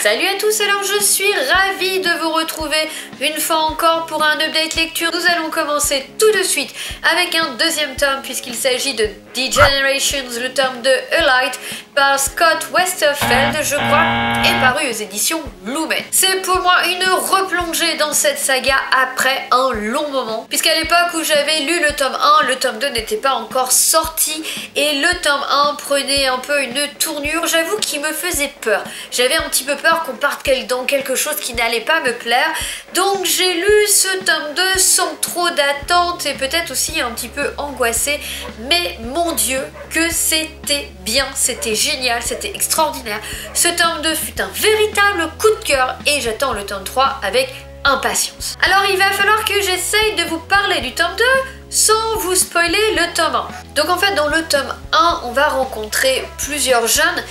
Salut à tous, alors je suis ravie de vous retrouver une fois encore pour un update lecture. Nous allons commencer tout de suite avec un deuxième tome puisqu'il s'agit de The Generations, le tome de A Light par Scott Westerfeld, je crois, et paru aux éditions Lumen. C'est pour moi une replongée dans cette saga après un long moment, puisqu'à l'époque où j'avais lu le tome 1, le tome 2 n'était pas encore sorti et le tome 1 prenait un peu une tournure, j'avoue, qui me faisait peur. J'avais un petit peu peur qu'on parte dans quelque chose qui n'allait pas me plaire, donc j'ai lu ce tome 2 sans trop d'attente et peut-être aussi un petit peu angoissée, mais mon Dieu que c'était bien, c'était génial, c'était extraordinaire. Ce tome 2 fut un véritable coup de cœur et j'attends le tome 3 avec impatience. Alors il va falloir que j'essaye de vous parler du tome 2 sans vous spoiler le tome 1. Donc en fait dans le tome 1 on va rencontrer plusieurs jeunes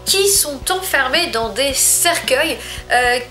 qui sont enfermés dans des cercueils,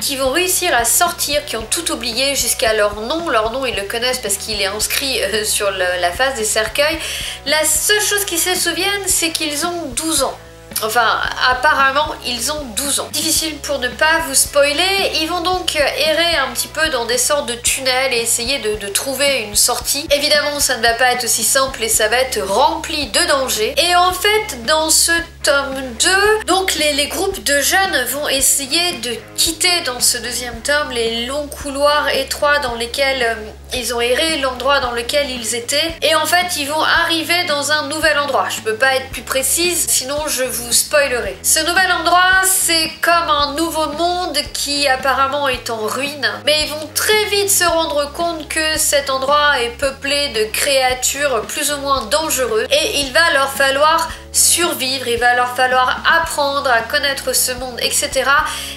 qui vont réussir à sortir, qui ont tout oublié jusqu'à leur nom. Leur nom, ils le connaissent parce qu'il est inscrit sur la face des cercueils. La seule chose qu'ils se souviennent, c'est qu'ils ont 12 ans. Enfin, apparemment, ils ont 12 ans. Difficile pour ne pas vous spoiler, ils vont donc errer un petit peu dans des sortes de tunnels et essayer de trouver une sortie. Évidemment, ça ne va pas être aussi simple et ça va être rempli de dangers. Et en fait, dans ce tome 2, donc les groupes de jeunes vont essayer de quitter dans ce deuxième tome les longs couloirs étroits dans lesquels ils ont erré, l'endroit dans lequel ils étaient. Et en fait, ils vont arriver dans un nouvel endroit. Je peux pas être plus précise, sinon je vous spoilerai. Ce nouvel endroit, c'est comme un nouveau monde qui apparemment est en ruine. Mais ils vont très vite se rendre compte que cet endroit est peuplé de créatures plus ou moins dangereuses. Et il va leur falloir survivre, il va leur falloir apprendre à connaître ce monde, etc.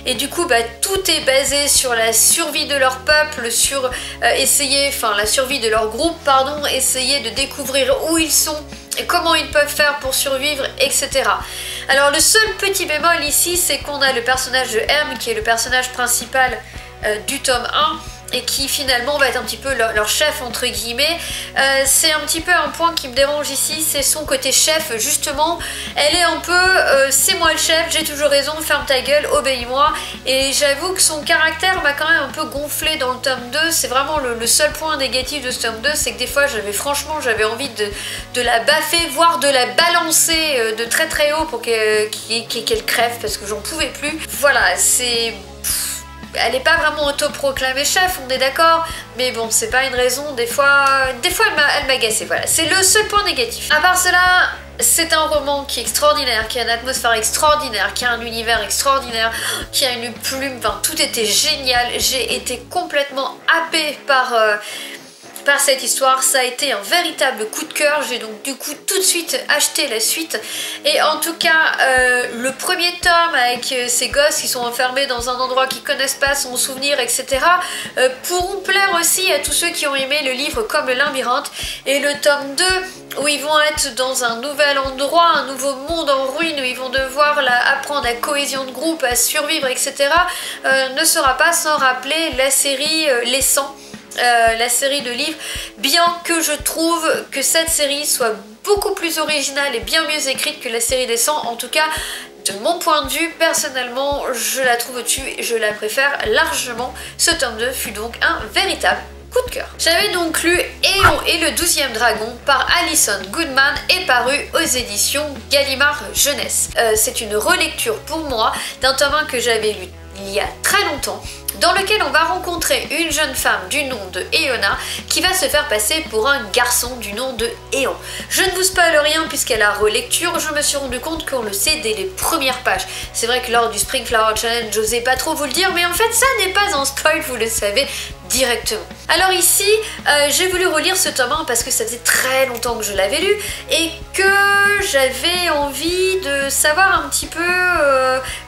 Et du coup, tout est basé sur la survie de leur peuple, sur la survie de leur groupe, pardon, essayer de découvrir où ils sont et comment ils peuvent faire pour survivre, etc. Alors le seul petit bémol ici, c'est qu'on a le personnage de M, qui est le personnage principal du tome 1, et qui finalement va être un petit peu leur chef entre guillemets. C'est un petit peu un point qui me dérange ici, c'est son côté chef justement. Elle est un peu c'est moi le chef, j'ai toujours raison, ferme ta gueule, obéis-moi. Et j'avoue que son caractère m'a quand même un peu gonflé dans le tome 2. C'est vraiment le seul point négatif de ce tome 2, c'est que des fois j'avais envie de la baffer, voire de la balancer de très très haut pour qu'elle crève parce que j'en pouvais plus. Voilà, c'est... Elle n'est pas vraiment autoproclamée chef, on est d'accord, mais bon, c'est pas une raison, des fois elle m'agaçait, voilà, c'est le seul point négatif. À part cela, c'est un roman qui est extraordinaire, qui a une atmosphère extraordinaire, qui a un univers extraordinaire, qui a une plume, enfin tout était génial, j'ai été complètement happée par cette histoire, ça a été un véritable coup de cœur, j'ai donc du coup tout de suite acheté la suite. Et en tout cas le premier tome avec ces gosses qui sont enfermés dans un endroit qu'ils connaissent pas, son souvenir, etc. Pourront plaire aussi à tous ceux qui ont aimé le livre comme le labyrinthe. Et le tome 2 où ils vont être dans un nouvel endroit, un nouveau monde en ruine où ils vont devoir apprendre à cohésion de groupe, à survivre, etc. Ne sera pas sans rappeler la série Les 100. La série de livres, bien que je trouve que cette série soit beaucoup plus originale et bien mieux écrite que la série des 100, en tout cas de mon point de vue, personnellement je la trouve au-dessus et je la préfère largement. Ce tome 2 fut donc un véritable coup de cœur. J'avais donc lu Éon et le 12e dragon par Alison Goodman et paru aux éditions Gallimard Jeunesse. C'est une relecture pour moi d'un tome 1 que j'avais lu il y a très longtemps, dans lequel on va rencontrer une jeune femme du nom de Éona qui va se faire passer pour un garçon du nom de Éon. Je ne vous spoile rien puisqu'à la relecture, je me suis rendu compte qu'on le sait dès les premières pages. C'est vrai que lors du Spring Flower Challenge, j'osais pas trop vous le dire, mais en fait ça n'est pas un spoil, vous le savez directement. Alors ici, j'ai voulu relire ce tome 1 parce que ça faisait très longtemps que je l'avais lu et que j'avais envie de savoir un petit peu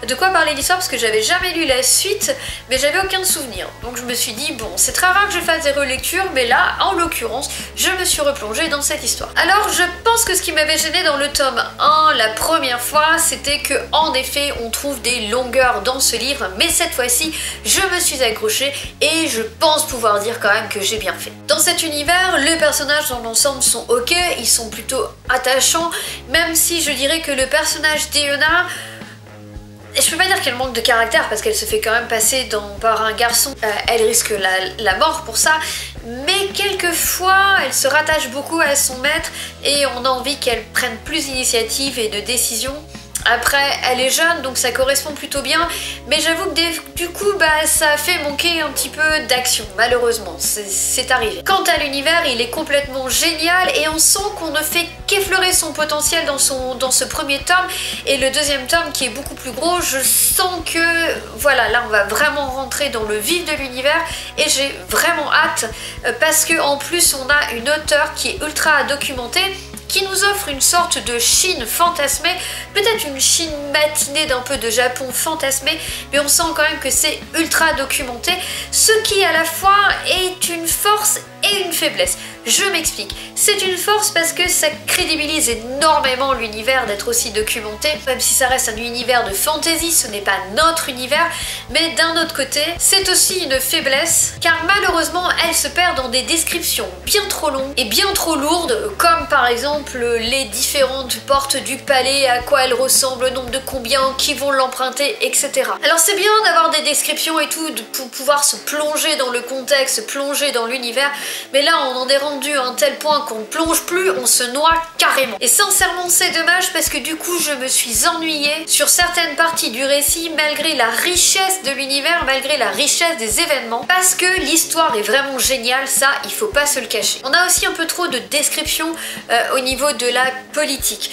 de quoi parler l'histoire parce que j'avais jamais lu la suite, mais j'avais aucun souvenir. Donc je me suis dit, bon, c'est très rare que je fasse des relectures, mais là, en l'occurrence, je me suis replongée dans cette histoire. Alors je pense que ce qui m'avait gêné dans le tome 1 la première fois, c'était que en effet, on trouve des longueurs dans ce livre, mais cette fois-ci, je me suis accrochée et je pense pouvoir dire quand même que j'ai bien fait. Dans cet univers, les personnages dans l'ensemble sont ok, ils sont plutôt attachants, même si je dirais que le personnage d'Éona Et je peux pas dire qu'elle manque de caractère parce qu'elle se fait quand même passer par un garçon. Elle risque la mort pour ça. Mais quelquefois, elle se rattache beaucoup à son maître et on a envie qu'elle prenne plus d'initiative et de décision. Après, elle est jeune, donc ça correspond plutôt bien, mais j'avoue que du coup, ça fait manquer un petit peu d'action, malheureusement, c'est arrivé. Quant à l'univers, il est complètement génial et on sent qu'on ne fait qu'effleurer son potentiel dans ce premier tome, et le deuxième tome qui est beaucoup plus gros, je sens que, voilà, là on va vraiment rentrer dans le vif de l'univers et j'ai vraiment hâte, parce qu'en plus on a une auteure qui est ultra documentée, qui nous offre une sorte de Chine fantasmée, peut-être une Chine matinée d'un peu de Japon fantasmé, mais on sent quand même que c'est ultra documenté, ce qui à la fois est une force et une faiblesse. Je m'explique. C'est une force parce que ça crédibilise énormément l'univers d'être aussi documenté, même si ça reste un univers de fantasy, ce n'est pas notre univers, mais d'un autre côté, c'est aussi une faiblesse, car malheureusement, elle se perd dans des descriptions bien trop longues et bien trop lourdes, comme par exemple les différentes portes du palais, à quoi elles ressemblent, le nombre de combien, qui vont l'emprunter, etc. Alors c'est bien d'avoir des descriptions et tout, pour pouvoir se plonger dans le contexte, se plonger dans l'univers, mais là on en est rendu à un tel point qu'on ne plonge plus, on se noie carrément. Et sincèrement c'est dommage parce que du coup je me suis ennuyée sur certaines parties du récit malgré la richesse de l'univers, malgré la richesse des événements, parce que l'histoire est vraiment géniale, ça il faut pas se le cacher. On a aussi un peu trop de descriptions au niveau de la politique.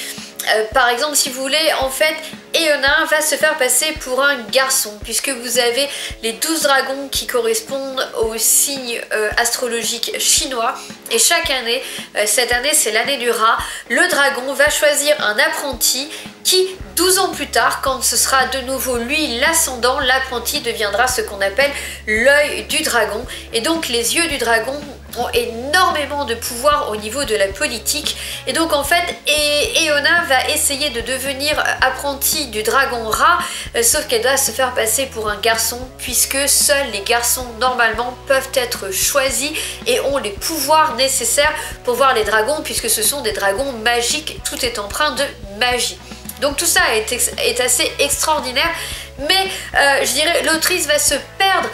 Par exemple, si vous voulez, en fait, Eona va se faire passer pour un garçon, puisque vous avez les 12 dragons qui correspondent au signe astrologique chinois, et chaque année, cette année c'est l'année du rat, le dragon va choisir un apprenti qui, 12 ans plus tard, quand ce sera de nouveau lui l'ascendant, l'apprenti deviendra ce qu'on appelle l'œil du dragon, et donc les yeux du dragon ont énormément de pouvoir au niveau de la politique, et donc en fait Eona va essayer de devenir apprentie du dragon rat, sauf qu'elle doit se faire passer pour un garçon, puisque seuls les garçons normalement peuvent être choisis et ont les pouvoirs nécessaires pour voir les dragons, puisque ce sont des dragons magiques, tout est empreint de magie. Donc tout ça est assez extraordinaire, mais je dirais l'autrice va se perdre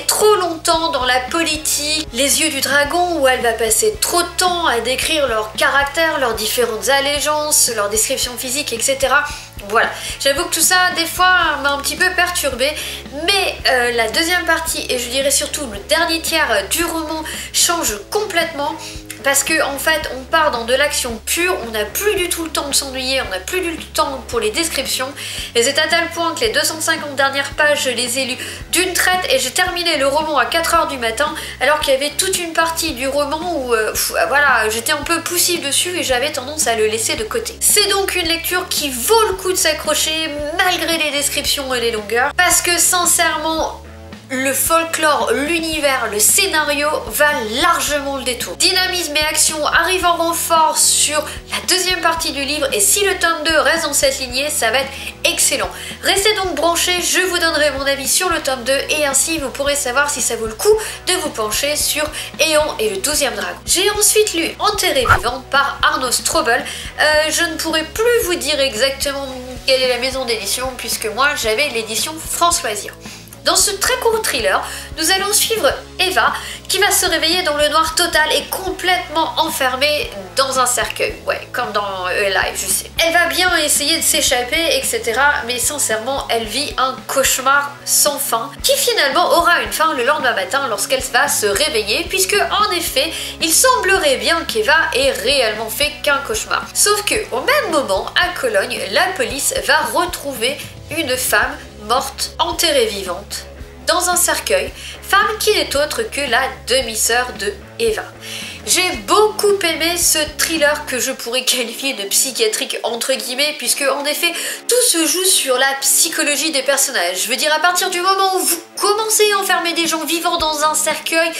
trop longtemps dans la politique, les yeux du dragon, où elle va passer trop de temps à décrire leur caractère, leurs différentes allégeances, leurs descriptions physiques, etc. Voilà, j'avoue que tout ça des fois m'a un petit peu perturbée, mais la deuxième partie, et je dirais surtout le dernier tiers du roman, change complètement. Parce que en fait on part dans de l'action pure, on n'a plus du tout le temps de s'ennuyer, on n'a plus du tout le temps pour les descriptions, et c'est à tel point que les 250 dernières pages je les ai lues d'une traite et j'ai terminé le roman à 4 h du matin, alors qu'il y avait toute une partie du roman où voilà, j'étais un peu poussive dessus et j'avais tendance à le laisser de côté. C'est donc une lecture qui vaut le coup de s'accrocher malgré les descriptions et les longueurs, parce que sincèrement le folklore, l'univers, le scénario va largement le détour. Dynamisme et action arrivent en renfort sur la deuxième partie du livre, et si le tome 2 reste dans cette lignée, ça va être excellent. Restez donc branchés, je vous donnerai mon avis sur le tome 2 et ainsi vous pourrez savoir si ça vaut le coup de vous pencher sur Éon et le 12e dragon. J'ai ensuite lu Enterrée vivante par Arnaud Strobel. Je ne pourrai plus vous dire exactement quelle est la maison d'édition puisque moi j'avais l'édition France Loisirs. Dans ce très court thriller, nous allons suivre Eva qui va se réveiller dans le noir total et complètement enfermée dans un cercueil. Ouais, comme dans Live, je sais. Elle va bien essayer de s'échapper, etc. Mais sincèrement, elle vit un cauchemar sans fin qui finalement aura une fin le lendemain matin lorsqu'elle va se réveiller, puisque en effet, il semblerait bien qu'Eva ait réellement fait qu'un cauchemar. Sauf que au même moment, à Cologne, la police va retrouver une femme morte, enterrée vivante, dans un cercueil, femme qui n'est autre que la demi-sœur de Eva. J'ai beaucoup aimé ce thriller que je pourrais qualifier de psychiatrique entre guillemets, puisque en effet tout se joue sur la psychologie des personnages. Je veux dire, à partir du moment où vous commencez à enfermer des gens vivants dans un cercueil,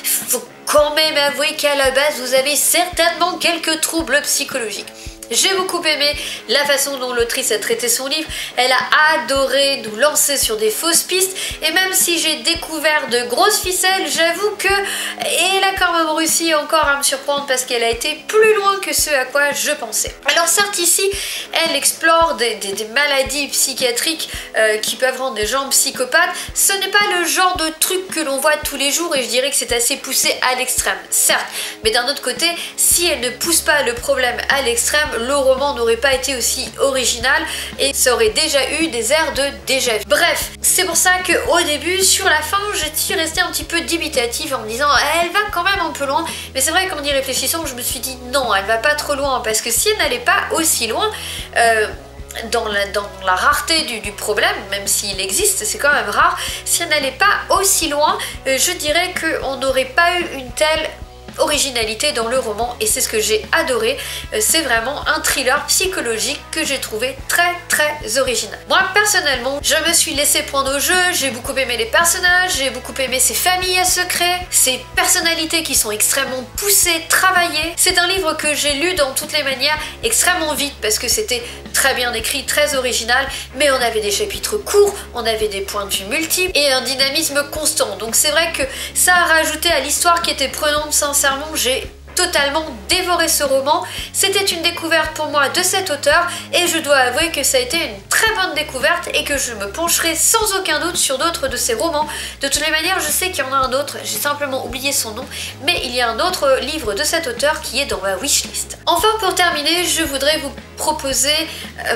faut quand même avouer qu'à la base vous avez certainement quelques troubles psychologiques. J'ai beaucoup aimé la façon dont l'autrice a traité son livre. Elle a adoré nous lancer sur des fausses pistes et même si j'ai découvert de grosses ficelles, j'avoue que elle a quand même réussi encore à me surprendre parce qu'elle a été plus loin que ce à quoi je pensais. Alors certes ici, elle explore des maladies psychiatriques qui peuvent rendre des gens psychopathes. Ce n'est pas le genre de truc que l'on voit tous les jours et je dirais que c'est assez poussé à l'extrême, certes. Mais d'un autre côté, si elle ne pousse pas le problème à l'extrême, le roman n'aurait pas été aussi original et ça aurait déjà eu des airs de déjà vu. Bref, c'est pour ça qu'au début, sur la fin, je suis restée un petit peu dubitative en me disant elle va quand même un peu loin. Mais c'est vrai qu'en y réfléchissant, je me suis dit non, elle va pas trop loin parce que si elle n'allait pas aussi loin, dans la rareté du problème, même s'il existe, c'est quand même rare, si elle n'allait pas aussi loin, je dirais qu'on n'aurait pas eu une telle originalité dans le roman et c'est ce que j'ai adoré. C'est vraiment un thriller psychologique que j'ai trouvé très original. Moi personnellement, je me suis laissée prendre au jeu, j'ai beaucoup aimé les personnages, j'ai beaucoup aimé ces familles à secret, ces personnalités qui sont extrêmement poussées, travaillées. C'est un livre que j'ai lu dans toutes les manières extrêmement vite parce que c'était très bien écrit, très original, mais on avait des chapitres courts, on avait des points de vue multiples et un dynamisme constant. Donc c'est vrai que ça a rajouté à l'histoire qui était prenante. Sincèrement, j'ai totalement dévoré ce roman. C'était une découverte pour moi de cet auteur et je dois avouer que ça a été une très bonne découverte et que je me pencherai sans aucun doute sur d'autres de ses romans. De toutes les manières, je sais qu'il y en a un autre, j'ai simplement oublié son nom, mais il y a un autre livre de cet auteur qui est dans ma wishlist. Enfin, pour terminer, je voudrais vous proposer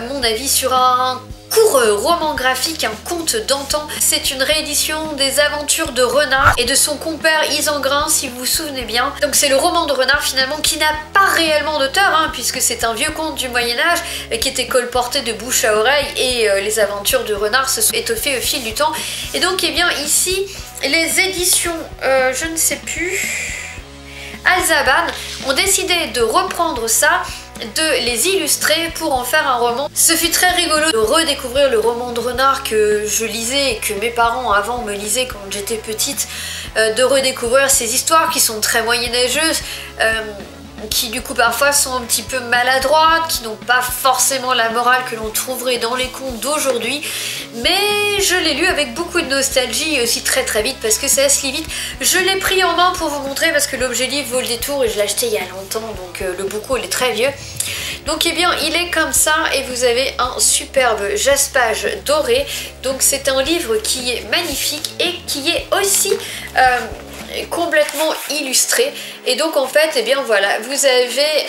mon avis sur un court roman graphique, un conte d'antan. C'est une réédition des aventures de Renard et de son compère Isengrin, si vous vous souvenez bien. Donc c'est le roman de Renard finalement qui n'a pas réellement d'auteur, puisque c'est un vieux conte du Moyen-Âge qui était colporté de bouche à oreille et les aventures de Renard se sont étoffées au fil du temps. Et donc eh bien ici, les éditions, je ne sais plus, Alzaban ont décidé de reprendre ça, de les illustrer pour en faire un roman. Ce fut très rigolo de redécouvrir le roman de Renard que je lisais et que mes parents avant me lisaient quand j'étais petite, de redécouvrir ces histoires qui sont très moyenâgeuses, qui du coup parfois sont un petit peu maladroites, qui n'ont pas forcément la morale que l'on trouverait dans les contes d'aujourd'hui, mais je l'ai lu avec beaucoup de nostalgie et aussi très vite parce que ça se lit vite. Je l'ai pris en main pour vous montrer parce que l'objet livre vaut le détour et je l'ai acheté il y a longtemps, donc le bouquin il est très vieux. Donc eh bien il est comme ça et vous avez un superbe jaspage doré, donc c'est un livre qui est magnifique et qui est aussi complètement illustré. Et donc en fait, eh bien voilà, vous avez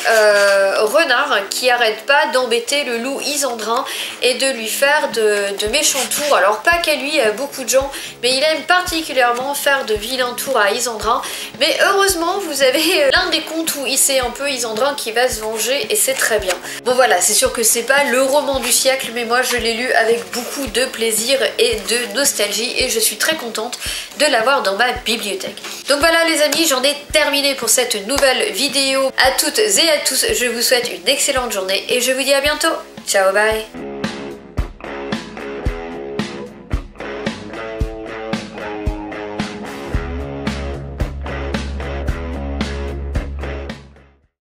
Renard qui arrête pas d'embêter le loup Isengrin et de lui faire de méchants tours. Alors pas qu'à lui, à beaucoup de gens, mais il aime particulièrement faire de vilains tours à Isengrin. Mais heureusement, vous avez l'un des contes où c'est un peu Isengrin qui va se venger et c'est très bien. Bon voilà, c'est sûr que c'est pas le roman du siècle, mais moi je l'ai lu avec beaucoup de plaisir et de nostalgie et je suis très contente de l'avoir dans ma bibliothèque. Donc voilà les amis, j'en ai terminé pour cette nouvelle vidéo. À toutes et à tous, je vous souhaite une excellente journée et je vous dis à bientôt. Ciao, bye.